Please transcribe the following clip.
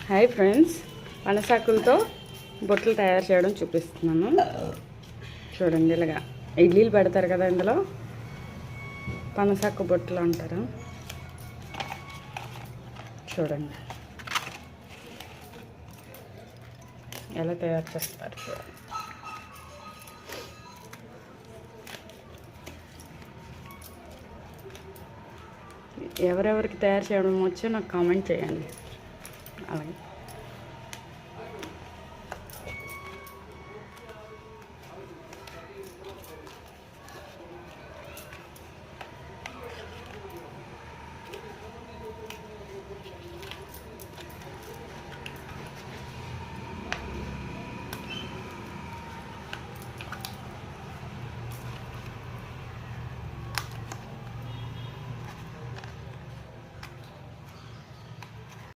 Hi friends, పనసాకులతో బొట్లు తయారు చేయడం చూపిస్తున్నాను. చూడండి, ఇలాగా ఇడ్లీలు పెడతారు కదా, ఇందులో పనసాకు బొట్లు అంటారు. చూడండి ఎలా తయారు చేస్తారు. చూడండి, ఎవరెవరికి తయారు చేయడం వచ్చో నాకు కామెంట్ చేయండి. అలాగే